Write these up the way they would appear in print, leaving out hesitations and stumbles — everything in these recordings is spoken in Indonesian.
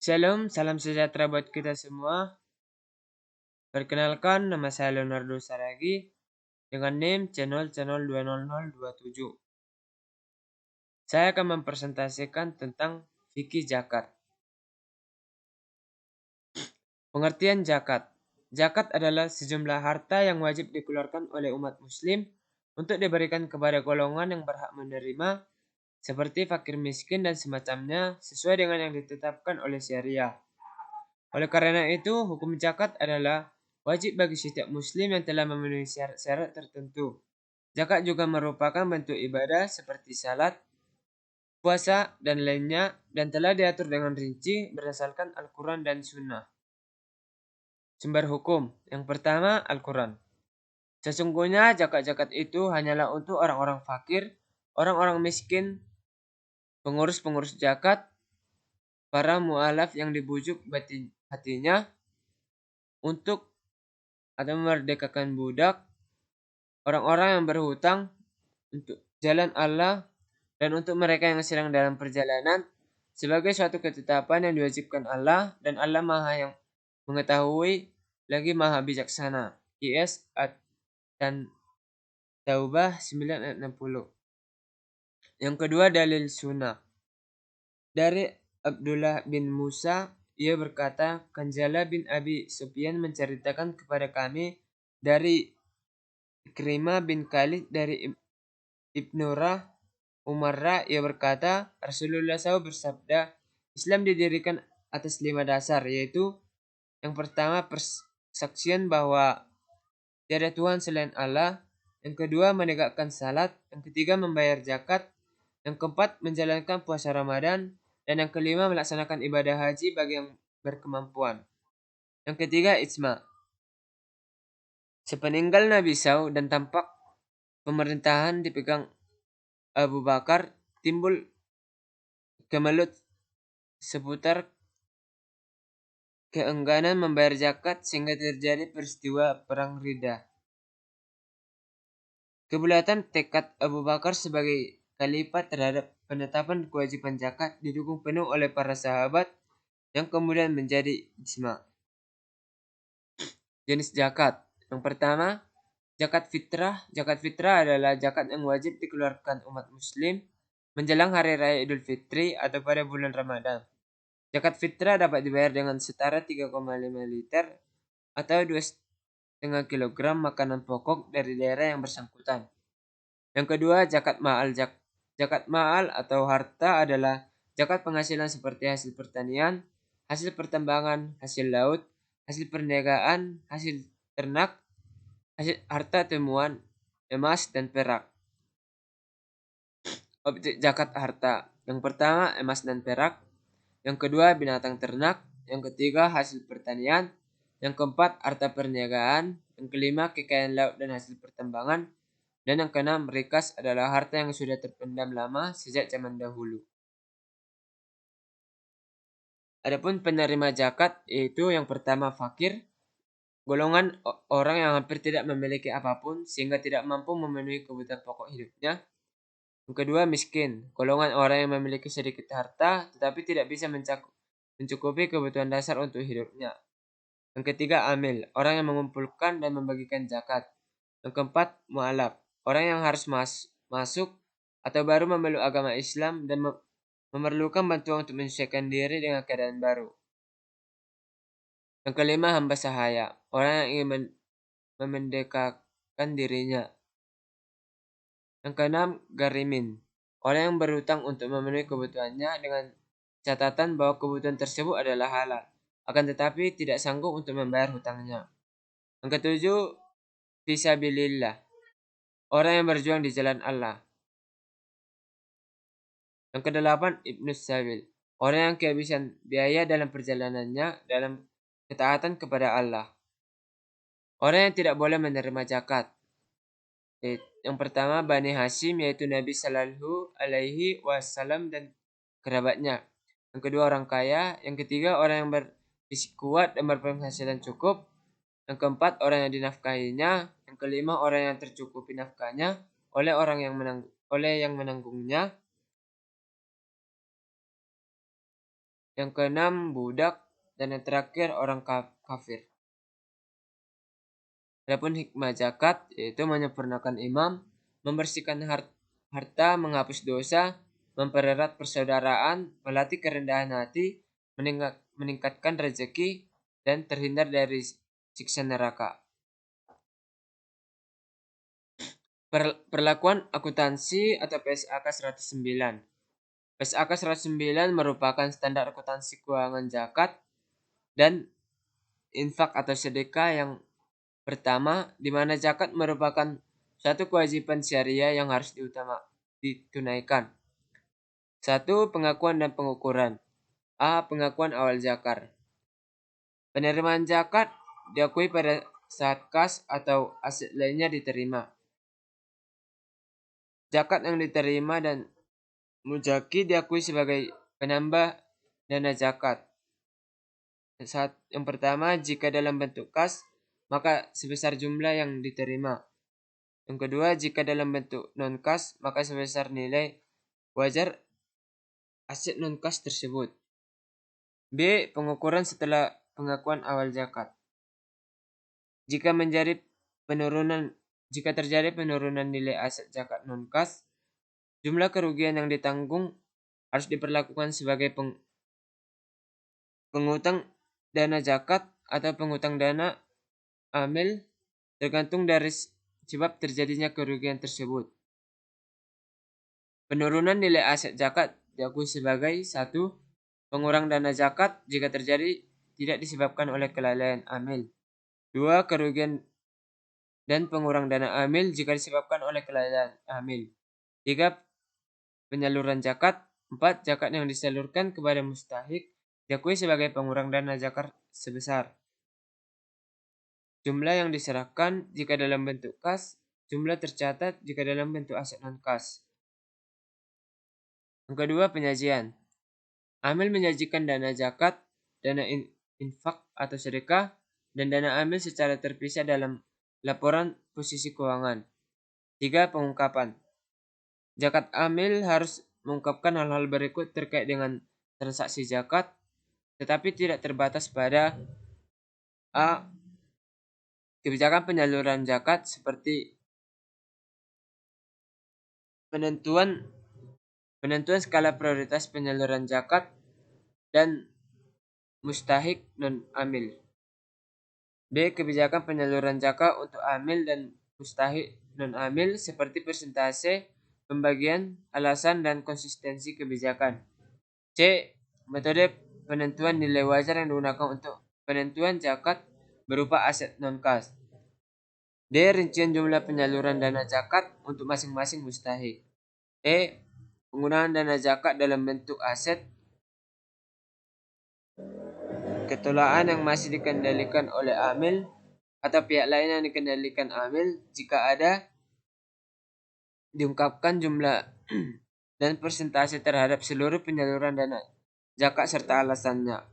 Shalom, salam sejahtera buat kita semua. Perkenalkan, nama saya Leonardo Saragi dengan NIM channel 20027. Saya akan mempresentasikan tentang fikih zakat. Pengertian zakat. Zakat adalah sejumlah harta yang wajib dikeluarkan oleh umat muslim untuk diberikan kepada golongan yang berhak menerima, seperti fakir miskin dan semacamnya, sesuai dengan yang ditetapkan oleh syariah. Oleh karena itu, hukum zakat adalah wajib bagi setiap muslim yang telah memenuhi syarat-syarat tertentu. Zakat juga merupakan bentuk ibadah seperti salat, puasa, dan lainnya, dan telah diatur dengan rinci berdasarkan Al-Quran dan Sunnah. Sumber hukum. Yang pertama, Al-Quran. Sesungguhnya zakat-zakat itu hanyalah untuk orang-orang fakir, orang-orang miskin, pengurus-pengurus zakat, para mu'alaf yang dibujuk hatinya untuk atau memerdekakan budak, orang-orang yang berhutang untuk jalan Allah, dan untuk mereka yang sedang dalam perjalanan, sebagai suatu ketetapan yang diwajibkan Allah, dan Allah Maha yang mengetahui lagi Maha bijaksana. IS dan Taubah 9 ayat 60. Yang kedua, dalil sunnah. Dari Abdullah bin Musa, ia berkata, Kanjala bin Abi Sufyan menceritakan kepada kami dari Ikrimah bin Khalid dari Ibnu Umarra, ia berkata, Rasulullah SAW bersabda, Islam didirikan atas 5 dasar, yaitu yang pertama persaksian bahwa tiada Tuhan selain Allah, yang kedua menegakkan salat, yang ketiga membayar zakat, yang keempat menjalankan puasa Ramadan, dan yang kelima melaksanakan ibadah haji bagi yang berkemampuan. Yang ketiga ijma. Sepeninggal Nabi SAW dan tampak pemerintahan dipegang Abu Bakar, timbul kemelut seputar keengganan membayar zakat sehingga terjadi peristiwa Perang Riddah. Kebulatan tekad Abu Bakar sebagai khalifah terhadap penetapan kewajiban zakat didukung penuh oleh para sahabat yang kemudian menjadi ijma. Jenis zakat. Yang pertama, zakat fitrah. Zakat fitrah adalah zakat yang wajib dikeluarkan umat muslim menjelang hari raya Idul Fitri atau pada bulan Ramadan. Zakat fitrah dapat dibayar dengan setara 3,5 liter atau 2,5 kilogram makanan pokok dari daerah yang bersangkutan. Yang kedua, zakat ma'al. Zakat ma'al atau harta adalah zakat penghasilan seperti hasil pertanian, hasil pertambangan, hasil laut, hasil perniagaan, hasil ternak, hasil harta temuan, emas, dan perak. Objek zakat harta. Yang pertama, emas dan perak. Yang kedua, binatang ternak. Yang ketiga, hasil pertanian. Yang keempat, harta perniagaan. Yang kelima, kekayaan laut dan hasil pertambangan. Dan yang keenam, rikas adalah harta yang sudah terpendam lama sejak zaman dahulu. Adapun penerima zakat yaitu yang pertama fakir, golongan orang yang hampir tidak memiliki apapun sehingga tidak mampu memenuhi kebutuhan pokok hidupnya. Yang kedua, miskin, golongan orang yang memiliki sedikit harta tetapi tidak bisa mencukupi kebutuhan dasar untuk hidupnya. Yang ketiga, amil, orang yang mengumpulkan dan membagikan zakat. Yang keempat, mu'alaf, orang yang harus masuk atau baru memeluk agama Islam dan memerlukan bantuan untuk menyesuaikan diri dengan keadaan baru. Yang kelima, hamba sahaya, orang yang ingin memendekakan dirinya. Yang keenam, garimin, orang yang berhutang untuk memenuhi kebutuhannya dengan catatan bahwa kebutuhan tersebut adalah halal, akan tetapi tidak sanggup untuk membayar hutangnya. Yang ketujuh, fisabilillah, orang yang berjuang di jalan Allah. Yang kedelapan, ibnus sabil, orang yang kehabisan biaya dalam perjalanannya dalam ketaatan kepada Allah. Orang yang tidak boleh menerima zakat. Yang pertama, Bani Hashim, yaitu Nabi Sallallahu Alaihi Wasallam dan kerabatnya. Yang kedua, orang kaya. Yang ketiga, orang yang berfisik kuat dan berpenghasilan cukup. Yang keempat, orang yang dinafkahinya. Yang kelima, orang yang tercukupi nafkahnya oleh yang menanggungnya. Yang keenam, budak. Dan yang terakhir, orang kafir. Adapun hikmah zakat yaitu menyempurnakan imam, membersihkan harta, menghapus dosa, mempererat persaudaraan, melatih kerendahan hati, meningkatkan rezeki, dan terhindar dari siksa neraka. Perlakuan akuntansi atau PSAK 109. PSAK 109 merupakan standar akuntansi keuangan zakat dan infak atau sedekah yang pertama, di mana zakat merupakan suatu kewajiban syariah yang harus ditunaikan. 1. Pengakuan dan pengukuran. A. Pengakuan awal zakat. Penerimaan zakat diakui pada saat kas atau aset lainnya diterima. Zakat yang diterima dan muzaki diakui sebagai penambah dana zakat. Yang pertama, jika dalam bentuk kas, maka sebesar jumlah yang diterima. Yang kedua, jika dalam bentuk non-kas, maka sebesar nilai wajar aset non-kas tersebut. B. Pengukuran setelah pengakuan awal zakat. Jika terjadi penurunan nilai aset zakat non-kas, jumlah kerugian yang ditanggung harus diperlakukan sebagai pengutang dana zakat atau pengutang dana amil, tergantung dari sebab terjadinya kerugian tersebut. Penurunan nilai aset zakat diakui sebagai 1. Pengurang dana zakat jika terjadi tidak disebabkan oleh kelalaian amil. 2. Kerugian dan pengurang dana amil jika disebabkan oleh kelalaian amil. 3. Penyaluran zakat. 4. Zakat yang disalurkan kepada mustahik diakui sebagai pengurang dana zakat sebesar jumlah yang diserahkan jika dalam bentuk kas, jumlah tercatat jika dalam bentuk aset non-kas. Yang kedua, penyajian. Amil menyajikan dana zakat, dana infak atau sedekah, dan dana amil secara terpisah dalam laporan posisi keuangan. 3. Pengungkapan. Zakat amil harus mengungkapkan hal-hal berikut terkait dengan transaksi zakat, tetapi tidak terbatas pada A. Kebijakan penyaluran zakat seperti penentuan skala prioritas penyaluran zakat dan mustahik non-amil. B. Kebijakan penyaluran zakat untuk amil dan mustahik non-amil seperti persentase, pembagian, alasan, dan konsistensi kebijakan. C. Metode penentuan nilai wajar yang digunakan untuk penentuan zakat berupa aset non-kas. D. Rincian jumlah penyaluran dana zakat untuk masing-masing mustahik. E. Penggunaan dana zakat dalam bentuk aset ketolaan yang masih dikendalikan oleh amil atau pihak lain yang dikendalikan amil. Jika ada, diungkapkan jumlah dan persentase terhadap seluruh penyaluran dana zakat serta alasannya.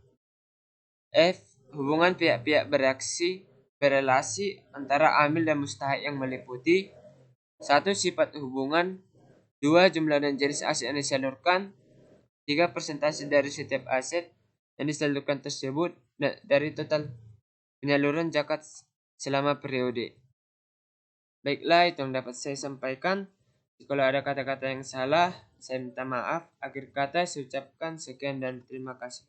F. Hubungan pihak-pihak berelasi antara amil dan mustahik yang meliputi 1. Sifat hubungan. 2. Jumlah dan jenis aset yang disalurkan. 3. Persentase dari setiap aset yang disalurkan tersebut dari total penyaluran zakat selama periode. Baiklah, itu yang dapat saya sampaikan. Kalau ada kata-kata yang salah, saya minta maaf. Akhir kata saya ucapkan sekian dan terima kasih.